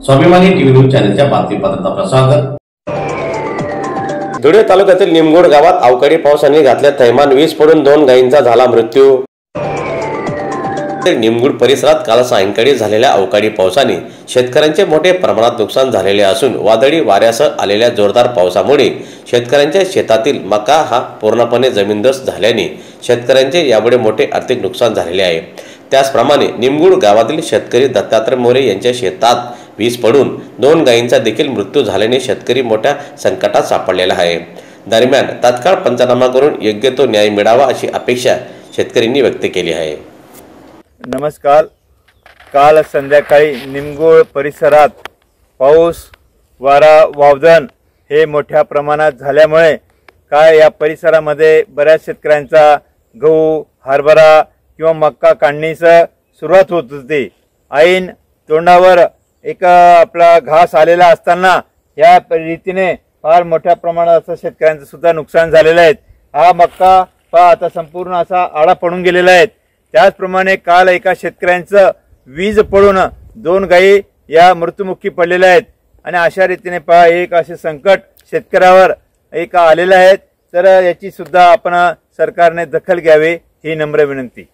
स्वाभिमानी TV news चॅनलच्या बातमीपत्रात आपलं स्वागत। धुळे तालुक्यातील निमगोड गावात अवकाळी पावसाने घातल्या थैमान, वीज पडून 2 गायींचा झाला मृत्यू। निमगोड परिसरात काल सायंकाळी झालेल्या अवकाळी पावसाने शेतकऱ्यांचे मोठे प्रमाणात नुकसान झालेले असून वादळी वाऱ्यासह आलेल्या जोरदार पावसामुळे शेतकऱ्यांच्या शेतातील मका हा पूर्णपणे जमीनदोस्त झाल्याने शेतकऱ्यांचे यामुळे मोठे आर्थिक नुकसान झालेले आहे। त्याचप्रमाणे निमगोड गावातील शेतकरी दत्तात्रय मोरे यांच्या शेतात वीज पडून 2 गायींचा देखील मृत्यू झाल्याने शेतकरी मोठ्या संकटात सापडलेला आहे। दरम्यान तात्काळ पंचनामा करून योग्य तो न्याय मिळावा अशी अपेक्षा शेतकऱ्यांनी व्यक्त केली आहे। नमस्कार। काल संध्याकाळी निमगोड परिसरात पाऊस वारा वावदन हे मोठ्या प्रमाणात झाल्यामुळे काय या परिसरामध्ये बऱ्याच शेतकऱ्यांचा गहू, हरभरा किंवा मक्का काढणीस सुरुवात होत होती। ऐन तोंडावर एक आपला घास आलेला असताना या रीतीने फार मोठ्या प्रमाणात असं शेतकऱ्यांचं सुद्धा नुकसान झालेलं आहे। हा मक्का आता संपूर्ण असा आडा पडून गेलेला आहे। त्याचप्रमाणे काल एका शेतकऱ्यांचं वीज पडून 2 गायी या मृत्युमुखी पडलेल्या आहेत आणि अशा रीतीने एक असे संकट शेतकऱ्यावर एक आलेले आहेत। तर याची सुद्धा आपण सरकारने दखल घ्यावी ही नम्र विनंती।